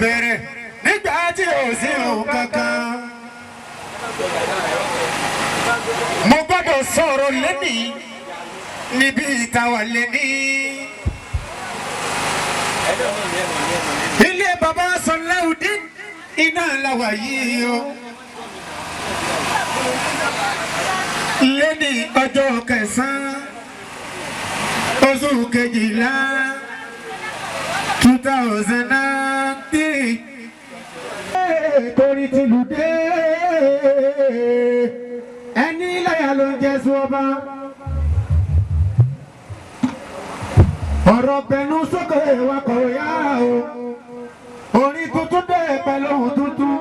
bẹ̀rẹ̀ nígbà tí ò sí ohun kankan. mo gbọ́dọ̀ sọ̀rọ̀ lẹ́nì níbi ìtawà lẹ́nì. ilé baba Sọláudeen iná làwà yìí o. lẹ́nì ọjọ́ kẹsàn-án oṣù kejìlá 2003. torí tìlú dé ẹni láyà ló ń jẹ́ sọ́ba. ọ̀rọ̀ bẹnu sókè wa kò yá o. orin tuntun dé pẹ̀lú ohun tuntun.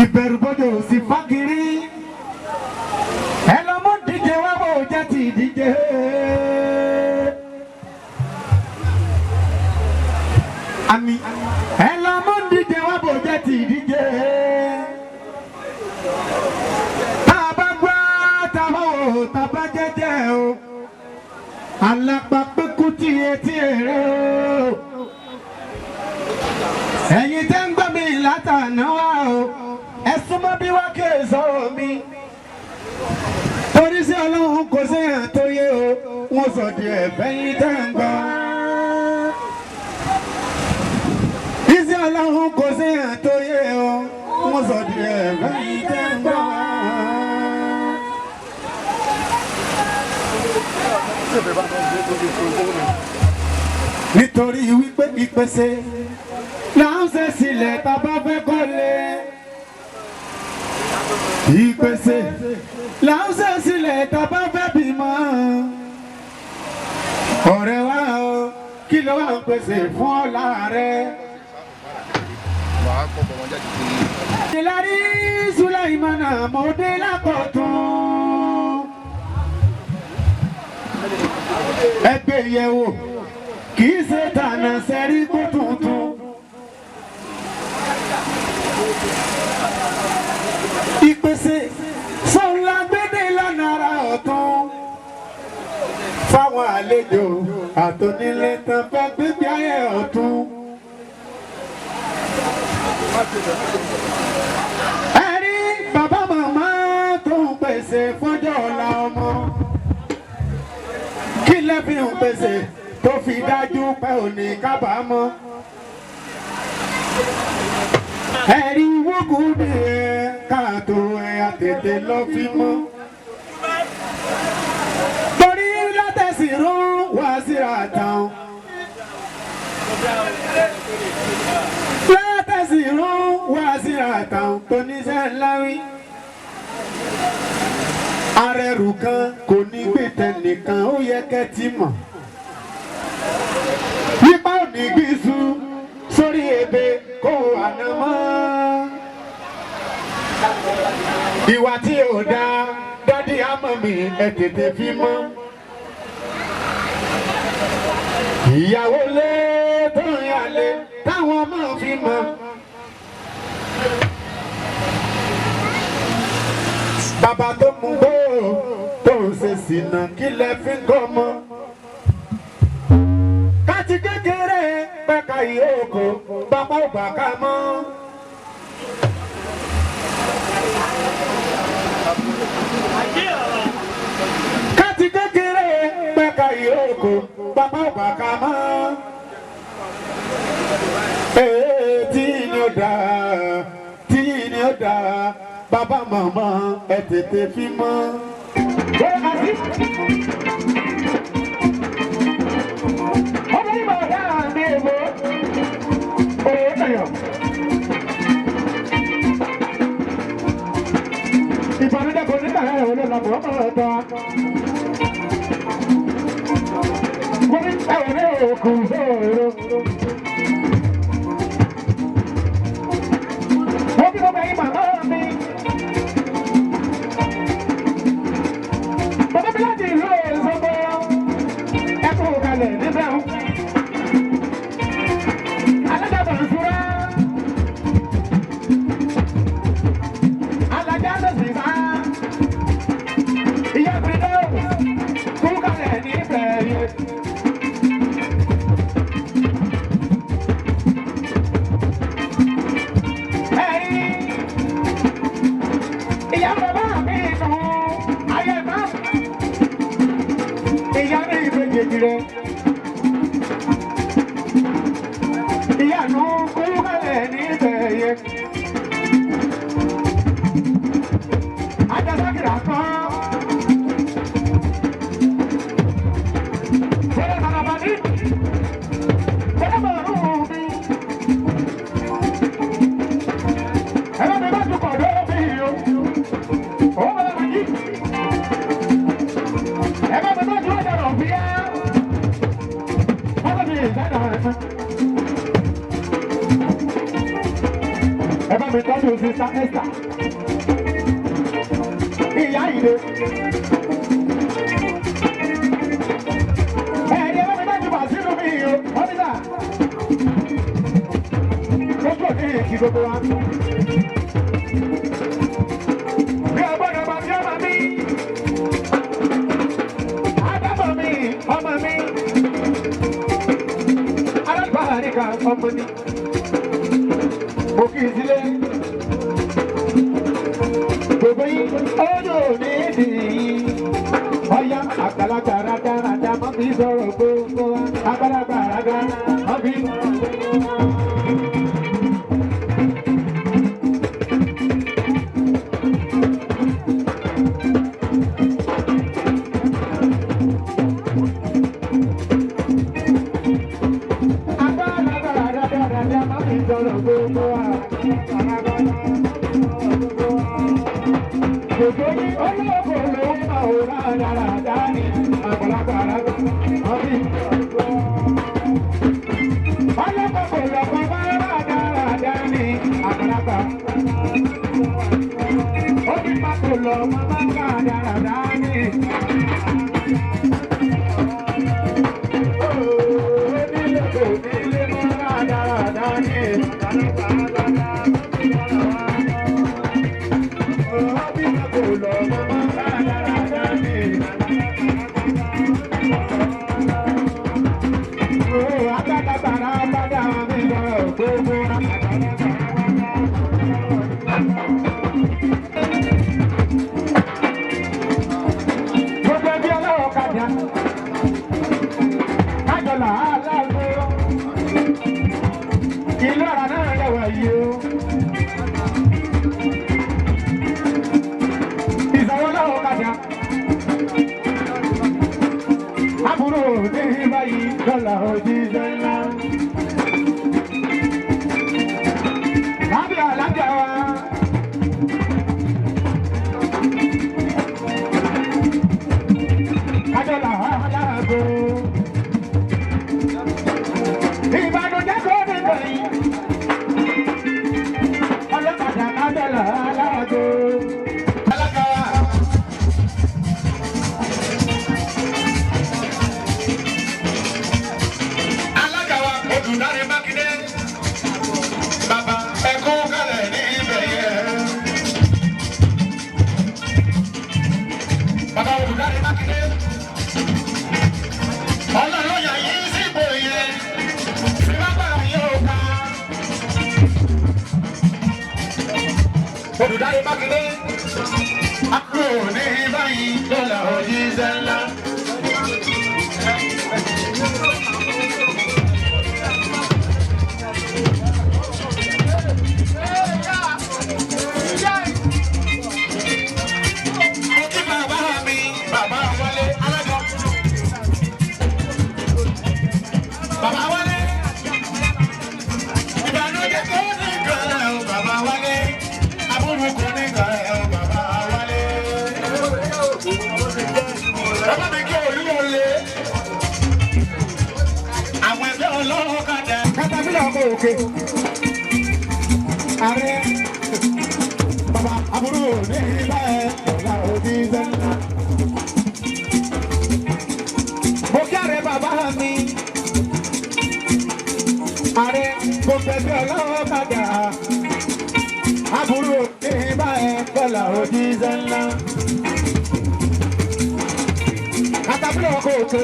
ìbẹ̀rù bọ́jọ́ sí fagiri. ẹ lọ mú díje wá bò jẹ́ ti díje. Ami, ẹ lọ mú díje wá bò jẹ́ ti díje. Tá a bá gbọ́ tábà wò tábà jẹ́jẹ́ o. Alápapẹ̀kú tí etí èrè o. Ẹ̀yin tẹ́ ń gbọ́ mi látàná wá o. Ẹ súnmọ́ bí wá kí ẹ sọ̀rọ̀ mi. Torí sí Ọlọ́run kò sí hàn tó yé o. Wọ́n sọ di ẹ̀fẹ́ yín tẹ́ ń gbọ́. Isi Ọlọ́run kò sí hàn tó yé o. Wọ́n sọ di ẹ̀fẹ́ yín tẹ́ ń gbọ́. Nítorí wípé ìpèsè là ń ṣe sílẹ̀ tá a bá fẹ́ kọ́lé. Ìpèsè là ń ṣe sílẹ̀ tá a bá fẹ́ bímọ. Ọ̀rẹ́ wa o, kí ló wà ń pèsè fún ọ̀la rẹ? Ìlàrí Sulaimana Mọ̀dé lákọ̀tún. Ẹgbẹ́ yẹ̀wò kì í ṣe tànà sẹ́rí kó tuntun. Ìpèsè sọ̀nla gbédè lọ́nà ara ọ̀tún. Fáwọn àlejò àtònílé tán fẹ́ gbégbé ayé ọ̀tún. Ẹ rí bàbá màmá tó ń pèsè fọ́jọ́ ọ̀la ọmọ. Kí lẹ fi ń pèsè tó fi dájú pé ò ní kábàámọ̀. Ẹ̀rí wógùn ni ẹ̀ káàtó ẹ̀ àtètè lọ fi mọ́. Torí látẹ̀sí rún wá síra tán. Látẹ̀sí rún wá síra tán tó níṣẹ́ ńlá rí. Arẹrù kan kò ní gbé tẹnìkan ó yẹ kẹ́ ti mọ̀. Nípa ò ní gbísú sórí ebè kó àná mọ́. Ìwà tí ò dáa dádì àmọ́ mi ẹ tètè fi mọ́. Ìyàwó lé tó ń yàlé táwọn ọmọ fi mọ́. Bàbá tó mú gbó tó ń ṣe sìnà kí lẹ fi ń gọ́ mọ́. Káti kékeré pẹ́ka ìyókò bàbá ò bà ká mọ́. Káti kékeré pẹ́ka ìyókò bàbá ò bà ká mọ́. Tí ni ó dáa, tí ni ó dáa, bàbá màmá ẹ tètè fi mọ́. Ìbànújẹ́ kò ní kàrẹ́ ìwé ló lọ́pọ̀ ọ̀pọ̀ ọ̀tọ̀. Kò ní ẹ̀wọ̀n ní òkú sóòrò. Mo bí mo bẹ̀yìn màmá mi. Bàbá mi láti ìlú Òṣogbo. Ẹkùn òkàlẹ̀ níbẹ̀ ń. Alájàbọ̀ ń súra. Alájà ló sì bá. Ìyá mi ló kú kalẹ̀ níbẹ̀ yẹn. ire. Ìyanu kúrú kalẹ̀ ní ìbẹ̀yẹ. Ajásàkìrà kan. Bẹ́ẹ̀ bàbá ní. Bẹ́ẹ̀ bàbá mi. Ẹ̀rọ mi bá tukọ̀ lọ́wọ́ mi o. Ó bẹ̀rẹ̀ mi yí. Ẹ̀rọ mi bá ju ọjà rọ̀ bíyá. Wọ́n bẹ̀ mi ìdáná rẹ̀ fún. Ẹ̀rọ mi tọ́jú sísá Ẹ́sà. Ìyá ìle. Ẹ̀rọ mi bá ju bàṣírù mi o. Wọ́n ní sà. Gbogbo ní ìkí gbogbo wa. Bí ọgbọ́dọ̀ bá sí ọmọ mi. Adábọ̀ mi, ọmọ mi. Alágbára nìkan ọmọ ni. Mo kì í sílé. Gbogbo yín ojú ní ìdí yìí. Ọ̀yá àgbàlagbà rádaràdà má fi sọ̀rọ̀ gbogbo wa. Àgbàlagbà rádaràdà má fi sọ̀rọ̀ gbogbo wa. Olùdarí Mákindé, a kúrò ní báyìí lọ́la òjíṣẹ́ ńlá. Okay. Ààrẹ bàbá àbúrò ní ìlà ọ̀la òjíṣẹ́ ńlá. Mo kí ààrẹ bàbá mi. Ààrẹ gbogbo ẹgbẹ́ ọlọ́kadà. Àbúrò ní ìlà ọ̀la òjíṣẹ́ ńlá. Àtàbílẹ̀ ọkọ̀ òkè.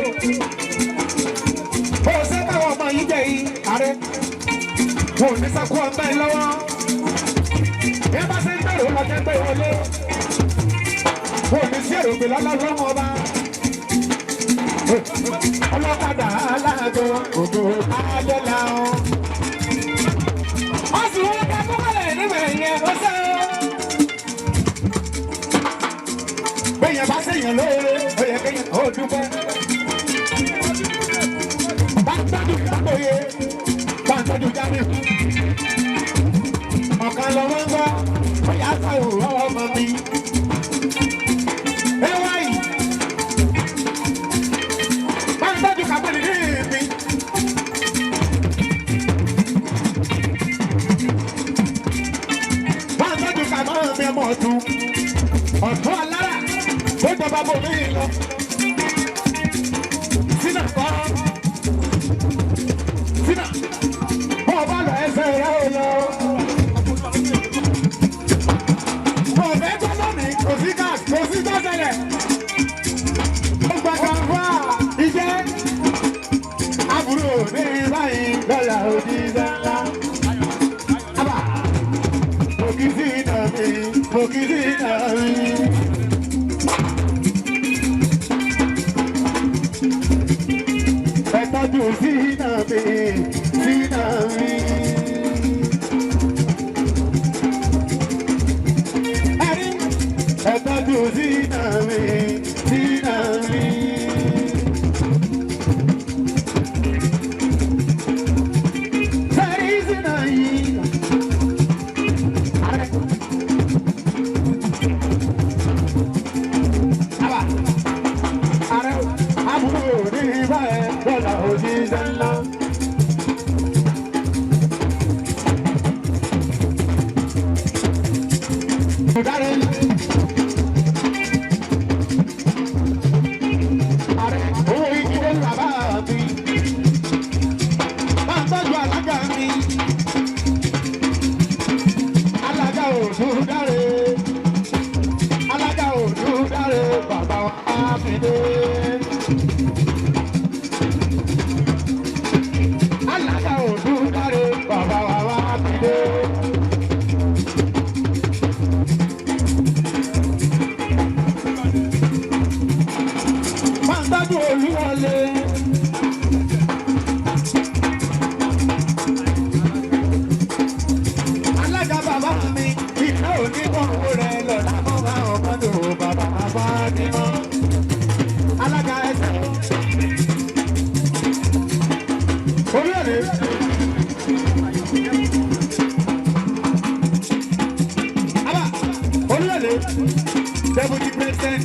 Bó o ṣe káwọn ọmọ yìí jẹ́ yìí, ààrẹ. Wọ́n ní sákó ọmọ ẹ lọ́wọ́. Bí ẹ bá ṣe ń bẹ̀rù ọjọ́ pé wọlé. Wọ́n ní sí èrò pé lọ́lọ́ lọ́wọ́ ọba. ọlọ́kadà aláàgọ́ ògo adọ́là ọ́. wọ́n sì wọ́n ká kọ́kọ́lẹ̀ nígbà yẹn ó sẹ́ ọ́. bẹ́yẹn bá sẹ́yìn lóore ó yẹ kéyìn ó dúpẹ́. bá ń tọ́jú ìgbàgbọ́yé bá ń tọ́jú jáde. ọ̀kan lọ́wọ́ ń gbọ́ ó yà á sọ òwúrọ̀ ọmọ mi. ọ̀tún alára ó jọba bò mí lọ sínà kọ́ sínà bọ́ bá lọ ẹsẹ̀ rẹ̀ ó lọ. ọ̀fẹ́ tó lónìí kò sí gas kò sí tó ṣẹlẹ̀ ó gba kànfà iṣẹ́ àbúrò ní báyìí lọ́la òjì sẹ́ńlá. Ẹ̀tọ́jú sínà mi, sínà mi. Ẹ̀tọ́jú sínà mi, sínà mi. Sẹ́rí sínà yìí. Deputy President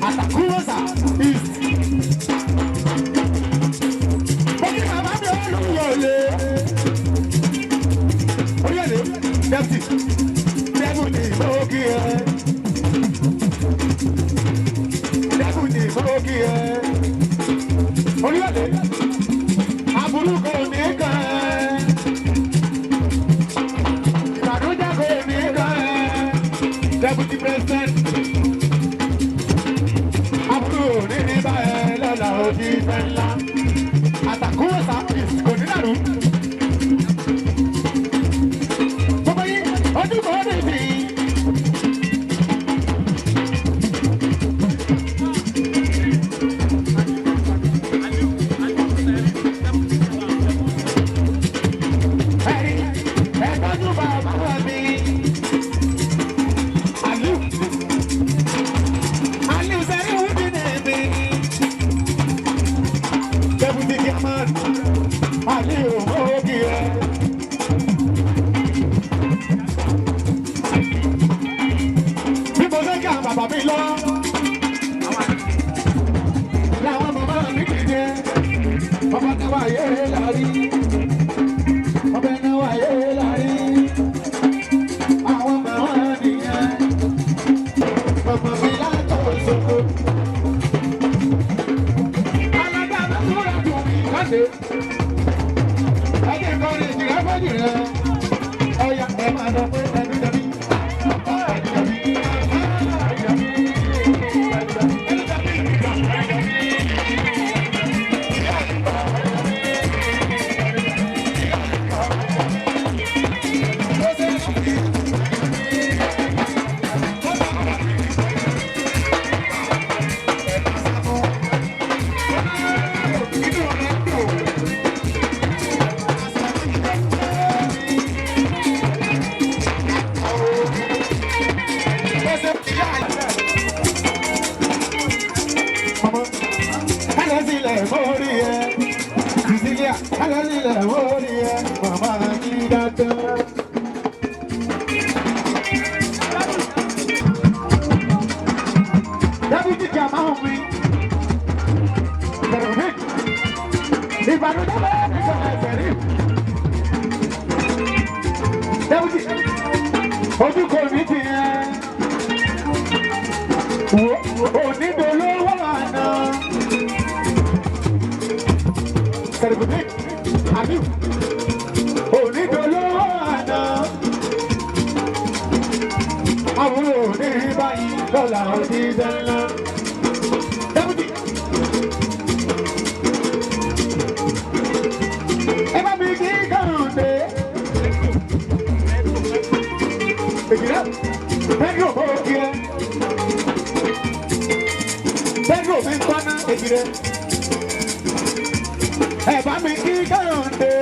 Atakurosa East. Bọ́lí bàbá mi ò lù wọlé. Oríyànlé Deputy Mọ́kì ẹ̀. Deputy Mọ́kì ẹ̀. Oríyànlé aburú kò ní kàn ẹ́. Ìbànújẹ́ kò ní kàn ẹ́. Deputy President. Òjì fẹ́lá àtàkùn ọ̀sà kò ní dàrú. Gbogbo yín ojú kò ní sí. Ẹ̀tọ́jú bàbá mi. Aliu sẹ́yìn wúdi nìbí. Deputy Chairman Aliu Mọ́kì ẹ̀. Bí mo ṣe kí àwọn bàbá mi lọ, làwọn bàbá mi dìde, ọba tí wà yé lárí, ọba ẹni wà yé lárí, àwọn bàbá nìyẹn, bàbá mi látọ̀ ṣòfò. Ẹgbẹ́ ìkọrin ìjìnlẹ̀ fọ́jì rẹ̀ ọ̀yà ẹ̀ máa lọ pé ẹbí dẹ̀bí. dáadáa. Dábìtì kí a máa ń wí. Bẹ̀rẹ̀ mi. Ìbànújẹ́ bẹ́ẹ̀ ni sọ̀rọ̀ ẹ̀sẹ̀ rí. Dábìtì ojú kò ní ti yẹn. Onídolówó àná. Sẹ̀rẹ̀bùdé àbí onídolówó àná. Àwọn òní báyìí lọ́la òní dáná. Dábìtì. Ẹ bá mi kí kàrúndé. Èjìlá Pedro bó kí ẹ. Pedro mi ń kọ́ná èjìlá. Ẹ bá mi kí kàrúndé.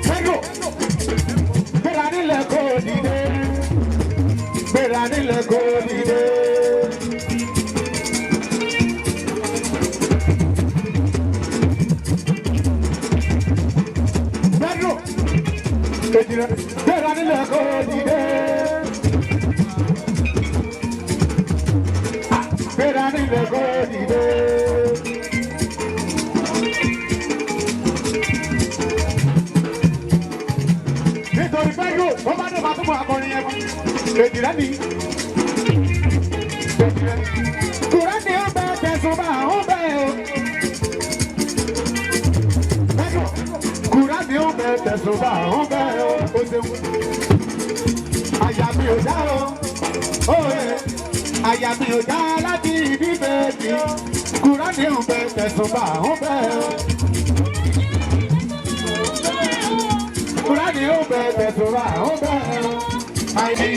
Pedro gbéra nílẹ̀ kó dìde. Gbéra nílẹ̀ kó dìde. Pedro èjìlá gbéra nílẹ̀ kó dìde. Gbéra nílẹ̀ kó dìde. Nítorí Pedro ó bá dé bàtúmọ̀ akọrin yẹn fún èjìlá ni. Kùrẹ́ ni ó bẹ tẹ̀sùn bá ó bẹ o. Pedro kùrẹ́ ni ó bẹ tẹ̀sùn bá ó bẹ o. Ó ṣeun. Àyà mi ò dá o. Àyà mi ò dá láti ibi bẹ́ẹ̀ni. Kùrẹ́ ni ó bẹ tẹ̀sùn bá ó bẹ o. Kùrẹ́ ni ó bẹ tẹ̀sùn bá ó bẹ o. Àìní